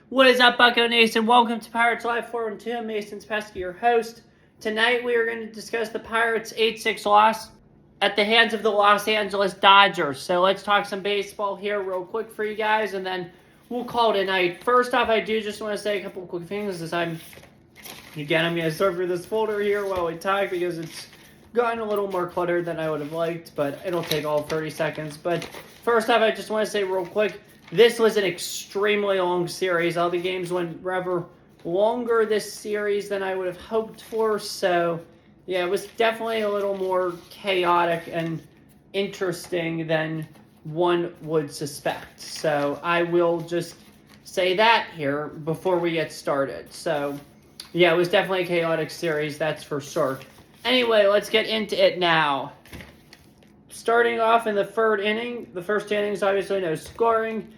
What is up, Bucko Nation? Welcome to Pirates Live 4-2. I'm Mason Pesky, your host. Tonight we are going to discuss the Pirates' 8-6 loss at the hands of the Los Angeles Dodgers. So let's talk some baseball here real quick for you guys, and then we'll call it a night. First off, I do just want to say a couple quick things as I'm going to sort through this folder here while we talk because it's gotten a little more cluttered than I would have liked, but it'll take all 30 seconds. But first off, I just want to say real quick, this was an extremely long series. All the games went rather longer this series than I would have hoped for. So, yeah, it was definitely a little more chaotic and interesting than one would suspect. So I will just say that here before we get started. So, yeah, it was definitely a chaotic series, that's for sure. Anyway, let's get into it now. Starting off in the third inning, the first two innings, obviously no scoring.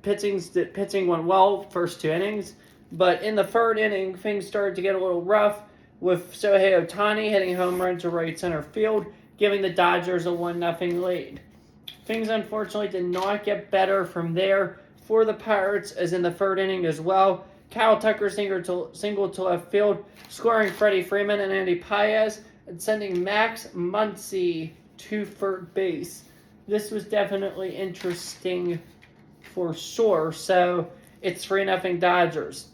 Pitching went well, first two innings. But in the third inning, things started to get a little rough with Shohei Ohtani hitting a home run to right center field, giving the Dodgers a 1-0 lead. Things unfortunately did not get better from there for the Pirates, as in the third inning as well. Kyle Tucker singled to left field, scoring Freddie Freeman and Andy Paez, and sending Max Muncy to third base. This was definitely interesting for sure. So it's 3-0 Dodgers.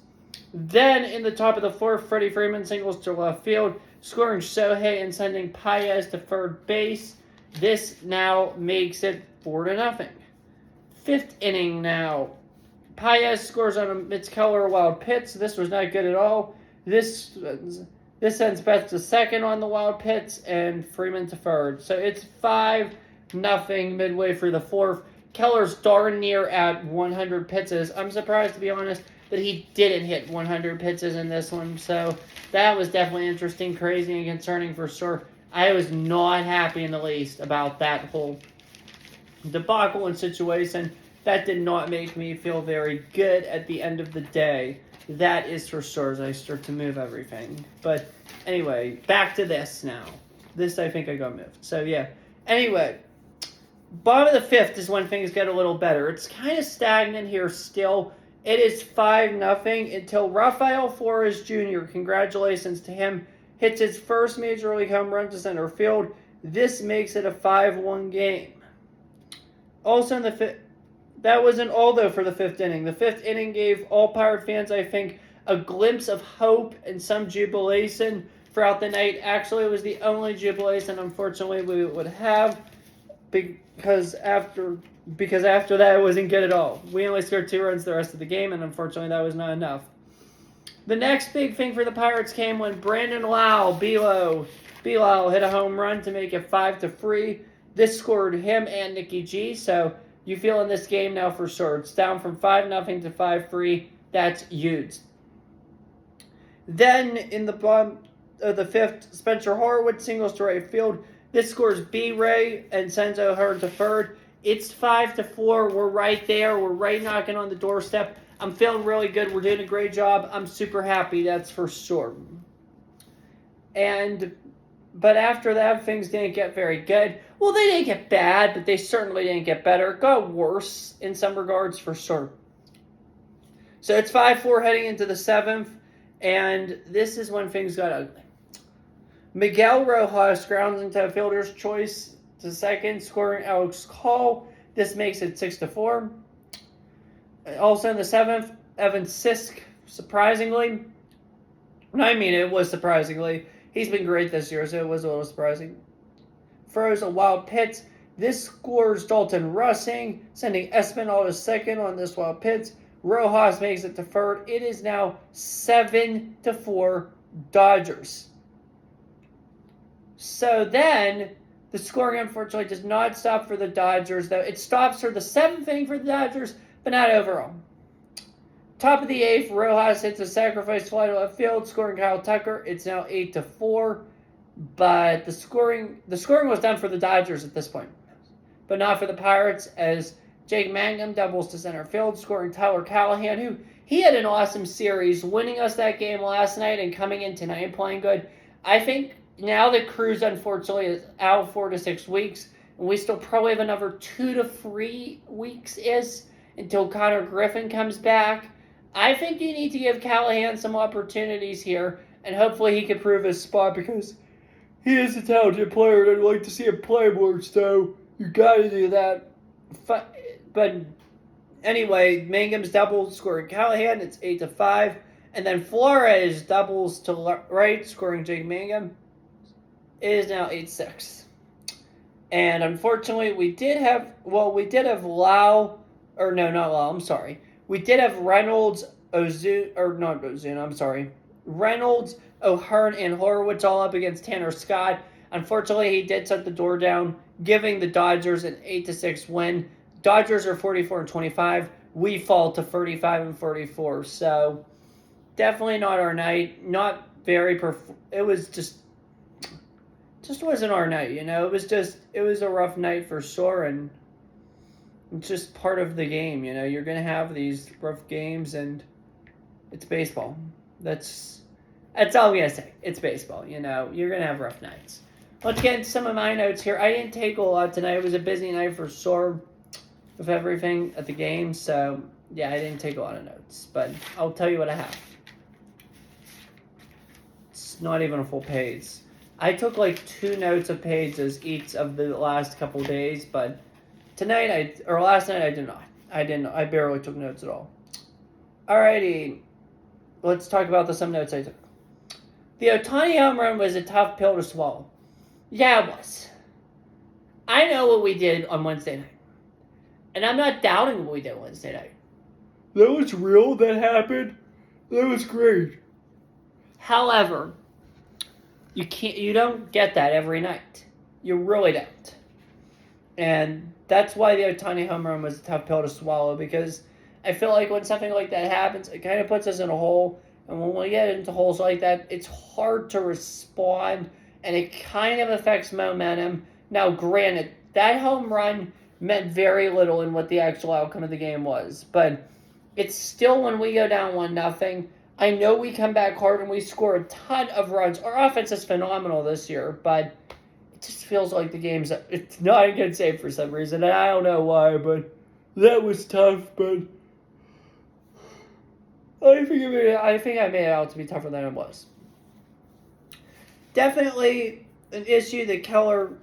Then in the top of the fourth, Freddie Freeman singles to left field, scoring Shohei and sending Paez to third base. This now makes it 4-0. Fifth inning now. Paez scores on a Mitch Keller wild pitch. This was not good at all. This sends Betts to second on the wild pitch and Freeman to third. So it's 5-0 midway through the fourth. Keller's darn near at 100 pitches. I'm surprised, to be honest, that he didn't hit 100 pitches in this one. So that was definitely interesting, crazy, and concerning for sure. I was not happy in the least about that whole debacle and situation. That did not make me feel very good at the end of the day. That is for sure as I start to move everything. But anyway, back to this now. This, I think I got moved. So yeah. Anyway, bottom of the fifth is when things get a little better. It's kind of stagnant here still. It is 5-0 until Rafael Flores Jr., congratulations to him, hits his first Major League home run to center field. This makes it a 5-1 game. Also in the fifth, that wasn't all, though, for the fifth inning. The fifth inning gave all Pirate fans, I think, a glimpse of hope and some jubilation throughout the night. Actually, it was the only jubilation, unfortunately, we would have because after that, it wasn't good at all. We only scored 2 runs the rest of the game, and unfortunately, that was not enough. The next big thing for the Pirates came when Brandon Bilal hit a home run to make it 5-3. This scored him and Nicky G, so you feel in this game now for sure. It's down from 5-0 to 5-3. That's huge. Then in the bottom of the fifth, Spencer Horwitz singles to right field. This scores B-Ray and sends O'Hearn to third. It's 5-4. We're right there. We're right knocking on the doorstep. I'm feeling really good. We're doing a great job. I'm super happy. That's for sure. But after that, things didn't get very good. Well, they didn't get bad, but they certainly didn't get better. It got worse in some regards, for sure. So it's 5-4 heading into the seventh, and this is when things got ugly. Miguel Rojas grounds into a fielder's choice to second, scoring Alex Call. This makes it 6-4. Also in the seventh, Evan Sisk, surprisingly. It was surprisingly. He's been great this year, so it was a little surprising. Throws a wild pitch. This scores Dalton Rushing, sending Espinal to second on this wild pitch. Rojas makes it to third. It is now 7-4 Dodgers. So then, the scoring unfortunately does not stop for the Dodgers, though. It stops for the seventh inning for the Dodgers, but not overall. Top of the eighth, Rojas hits a sacrifice fly to left field, scoring Kyle Tucker. It's now 8-4. But the scoring was done for the Dodgers at this point, but not for the Pirates, as Jake Mangum doubles to center field, scoring Tyler Callahan, who he had an awesome series, winning us that game last night and coming in tonight and playing good. I think now that Cruz, unfortunately, is out 4 to 6 weeks, and we still probably have another 2 to 3 weeks until Connor Griffin comes back. I think you need to give Callahan some opportunities here, and hopefully he can prove his spot because he is a talented player, and I'd like to see him play more, so you gotta do that. But anyway, Mangum's double scoring Callahan, it's 8-5. And then Flores doubles to right, scoring Jake Mangum. It is now 8-6. And unfortunately, we did have Lau, or no, not Lau, I'm sorry. We did have Reynolds, Reynolds, O'Hearn, and Horowitz all up against Tanner Scott. Unfortunately, he did set the door down, giving the Dodgers an 8-6 win. Dodgers are 44-25. We fall to 35-44. So definitely not our night. Not very. It was just wasn't our night. It was a rough night for sure, and it's just part of the game. You're gonna have these rough games, and it's baseball. That's all I'm gonna say. It's baseball. You're gonna have rough nights. Let's get into some of my notes here. I didn't take a lot tonight. It was a busy night for sure with everything at the game. So yeah, I didn't take a lot of notes, but I'll tell you what I have. It's not even a full page. I took like 2 notes of pages each of the last couple days, but last night I did not. I barely took notes at all. Alrighty, let's talk about some notes I took. The Ohtani home run was a tough pill to swallow. Yeah, it was. I know what we did on Wednesday night. And I'm not doubting what we did Wednesday night. That was real? That happened? That was great. However, you don't get that every night. You really don't. And that's why the Ohtani home run was a tough pill to swallow, because I feel like when something like that happens, it kind of puts us in a hole. And when we get into holes like that, it's hard to respond, and it kind of affects momentum. Now, granted, that home run meant very little in what the actual outcome of the game was, but it's still, when we go down 1-0, I know we come back hard and we score a ton of runs. Our offense is phenomenal this year, but it just feels like it's not a good save for some reason, and I don't know why, but that was tough. But I think I made it out to be tougher than it was. Definitely an issue that Keller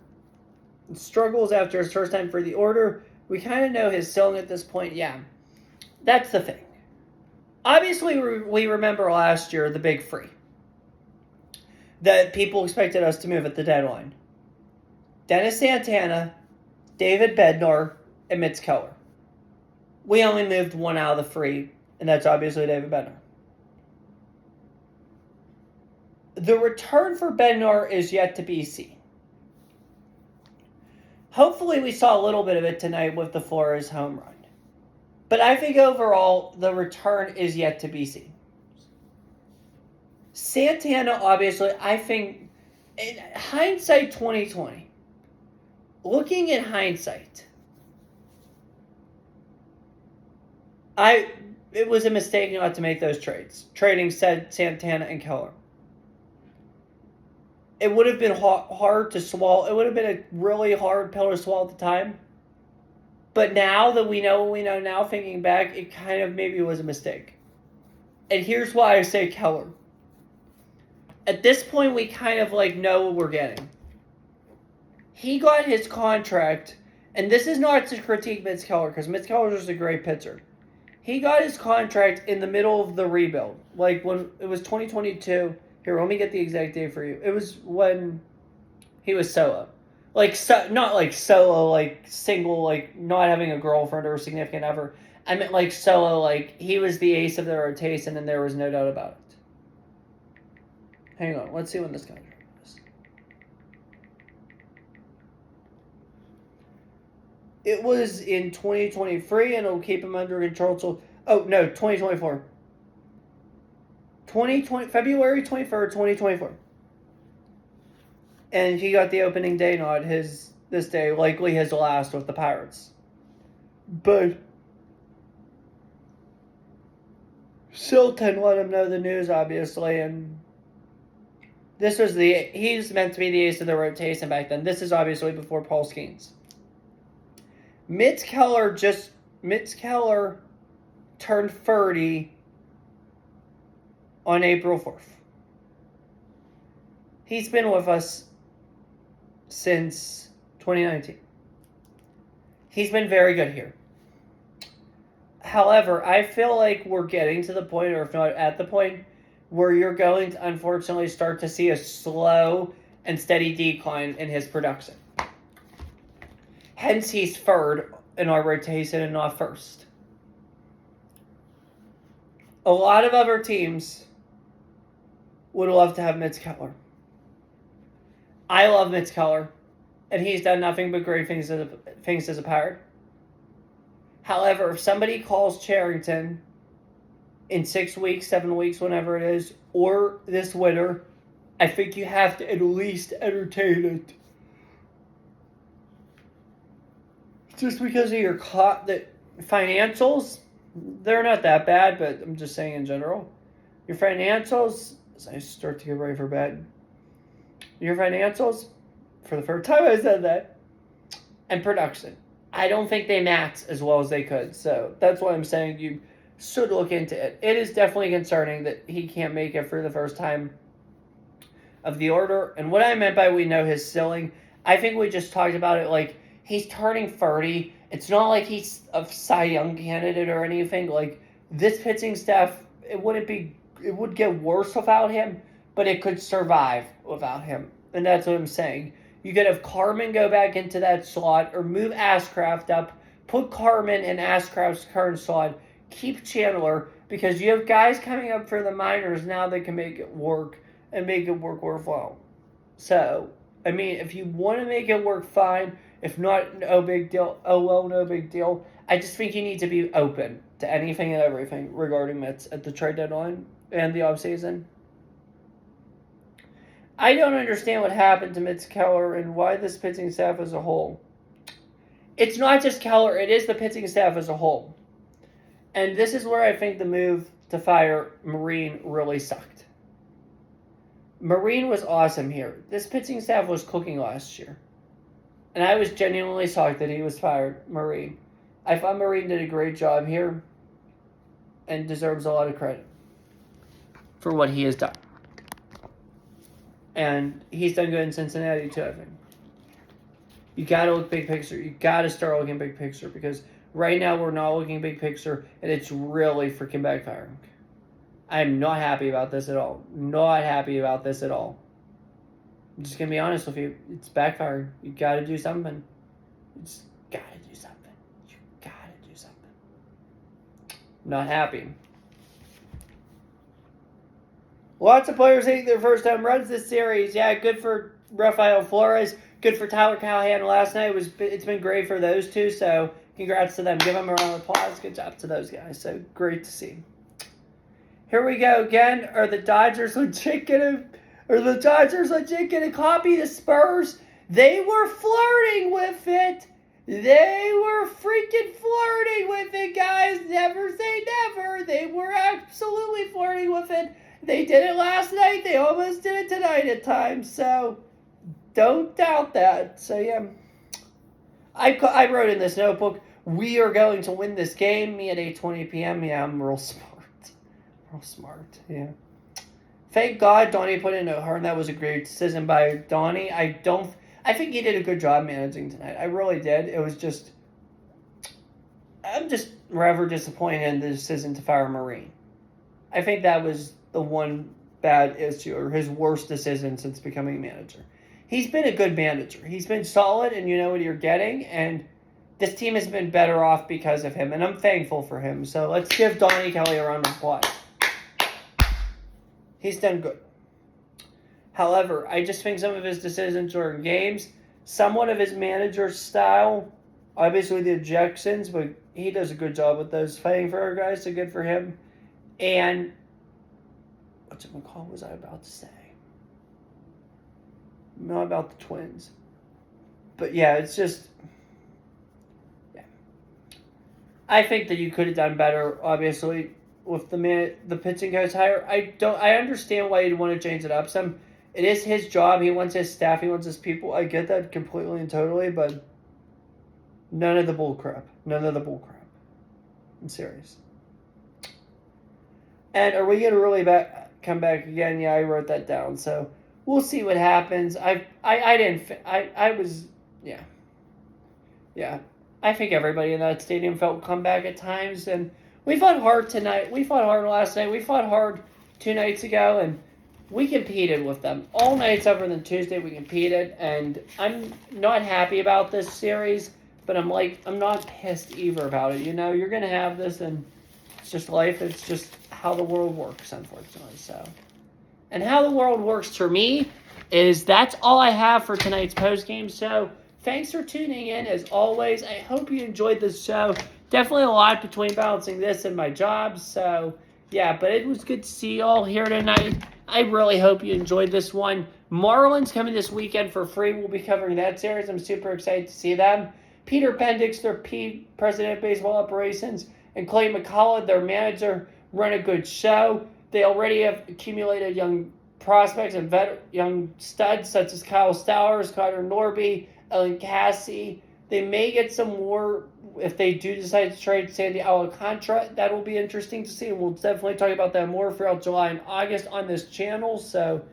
struggles after his first time for the order. We kind of know his ceiling at this point. Yeah, that's the thing. Obviously, we remember last year the big free that people expected us to move at the deadline. Dennis Santana, David Bednar, and Mitch Keller. We only moved one out of the free, and that's obviously David Bednar. The return for Bednar is yet to be seen. Hopefully we saw a little bit of it tonight with the Flores home run. But I think overall, the return is yet to be seen. Santana, obviously, I think, in hindsight 2020, looking in hindsight, it was a mistake not to make those trades. Trading Santana and Keller. It would have been hard to swallow. It would have been a really hard pill to swallow at the time. But now that we know what we know now, thinking back, it kind of maybe was a mistake. And here's why I say Keller. At this point, we kind of know what we're getting. He got his contract, and this is not to critique Mitch Keller, because Mitch Keller is a great pitcher. He got his contract in the middle of the rebuild. When it was 2022. Here, let me get the exact date for you. It was when he was solo. Not solo, single, not having a girlfriend or a significant other. I meant solo, he was the ace of the rotation, and there was no doubt about it. Hang on, let's see when this contract was. It was in 2023, and it'll keep him under control until 2024. February 23rd, 2024. And he got the opening day nod this day, likely his last with the Pirates. But Silton let him know the news, obviously, and he's meant to be the ace of the rotation back then. This is obviously before Paul Skeens. Mitch Keller just Mitch Keller turned 30 on April 4th. He's been with us since 2019. He's been very good here. However, I feel like we're getting to the point, or if not at the point, where you're going to unfortunately start to see a slow and steady decline in his production. Hence, he's third in our rotation and not first. A lot of other teams would love to have Mitch Keller. I love Mitch Keller, and he's done nothing but great things as a Pirate. However, if somebody calls Cherington in 6 weeks, 7 weeks, whenever it is, or this winter, I think you have to at least entertain it. Just because of your financials, they're not that bad, but I'm just saying in general. Your financials, as I start to get ready for bed, your financials, for the first time I said that, and production. I don't think they match as well as they could. So that's why I'm saying you should look into it. It is definitely concerning that he can't make it for the first time of the order. And what I meant by we know his ceiling, I think we just talked about it like he's turning 30. It's not like he's a Cy Young candidate or anything. Like this pitching staff, it would get worse without him, but it could survive without him. And that's what I'm saying. You could have Carmen go back into that slot or move Ashcraft up, put Carmen in Ashcraft's current slot, keep Chandler, because you have guys coming up for the minors now that can make it work and make it work worthwhile. So, I mean, if you want to make it work, fine. If not, no big deal. Oh, well, no big deal. I just think you need to be open to anything and everything regarding Mets at the trade deadline and the offseason. I don't understand what happened to Mitch Keller and why this pitching staff as a whole. It's not just Keller, it is the pitching staff as a whole. And this is where I think the move to fire Marine really sucked. Marine was awesome here. This pitching staff was cooking last year. And I was genuinely shocked that he was fired, Marine. I thought Marine did a great job here and deserves a lot of credit for what he has done. And he's done good in Cincinnati too, I think. You got to look big picture. You got to start looking big picture because right now we're not looking big picture and it's really freaking backfiring. I'm not happy about this at all. Not happy about this at all. I'm just going to be honest with you. It's backfiring. You got to do something. You just got to do something. You got to do something. Not happy. Lots of players hitting their first time runs this series. Yeah, good for Rafael Flores. Good for Tyler Callahan last night. It's been great for those two, so congrats to them. Give them a round of applause. Good job to those guys. So great to see. Here we go again. Are the Dodgers legit gonna copy the Spurs? They were flirting with it. They were freaking flirting with it, guys. Never say never. They were absolutely flirting with it. They did it last night. They almost did it tonight at times. So don't doubt that. So yeah, I wrote in this notebook, we are going to win this game. Me at 8:20 p.m. Yeah, I'm real smart. Real smart. Yeah. Thank God Donnie put in a horn. That was a great decision by Donnie. I think he did a good job managing tonight. I really did. It was just, I'm just rather disappointed in the decision to fire Marine. I think that was the one bad issue, or his worst decision since becoming manager. He's been a good manager. He's been solid, and you know what you're getting, and this team has been better off because of him, and I'm thankful for him. So let's give Donnie Kelly a round of applause. He's done good. However, I just think some of his decisions during games, somewhat of his manager's style, obviously the ejections, but he does a good job with those. Fighting for our guys, so good for him. And what was I about to say? Not about the Twins. But yeah, it's just, yeah. I think that you could have done better, obviously, with the pitching goes higher. I understand why you'd want to change it up some. It is his job. He wants his staff. He wants his people. I get that completely and totally, but none of the bull crap. None of the bull crap. series. And are we going to really come back again? Yeah, I wrote that down. So we'll see what happens. Yeah. I think everybody in that stadium felt comeback at times, and we fought hard tonight. We fought hard last night. We fought hard 2 nights ago, and we competed with them. All nights other than Tuesday, we competed, and I'm not happy about this series, but I'm not pissed either about it. You're going to have this, and it's just life. It's just how the world works, unfortunately. So, and how the world works for me is that's all I have for tonight's post-game show. Thanks for tuning in, as always. I hope you enjoyed this show. Definitely a lot between balancing this and my job. So, yeah, but it was good to see you all here tonight. I really hope you enjoyed this one. Marlins coming this weekend for free. We'll be covering that series. I'm super excited to see them. Peter Bendix, their president of baseball operations, and Clay McCullough, their manager, run a good show. They already have accumulated young prospects and young studs such as Kyle Stowers, Connor Norby, Ellen Cassie. They may get some more if they do decide to trade Sandy Alcantara. That will be interesting to see. We'll definitely talk about that more throughout July and August on this channel. So,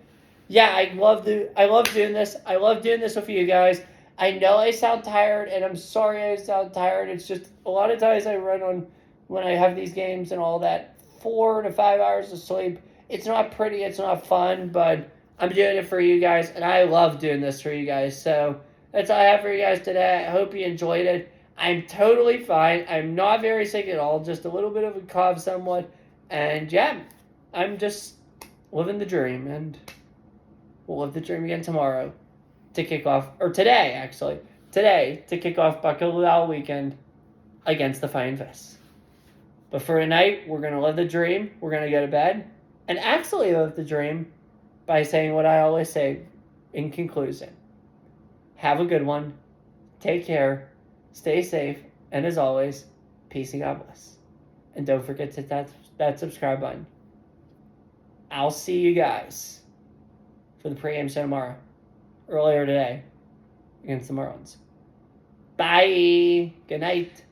yeah, I love doing this. I love doing this with you guys. I know I sound tired, and I'm sorry I sound tired. It's just a lot of times I run on when I have these games and all that 4 to 5 hours of sleep. It's not pretty. It's not fun, but I'm doing it for you guys, and I love doing this for you guys. So that's all I have for you guys today. I hope you enjoyed it. I'm totally fine. I'm not very sick at all. Just a little bit of a cough somewhat. And yeah, I'm just living the dream. And we'll live the dream again tomorrow to kick off, or today, actually. Today to kick off Buckle weekend against the Flying Fists. But for tonight, we're going to live the dream. We're going to go to bed. And actually live the dream by saying what I always say in conclusion. Have a good one. Take care. Stay safe. And as always, peace and God bless. And don't forget to hit that subscribe button. I'll see you guys for the pregame show tomorrow. Earlier today against the Marlins. Bye. Good night.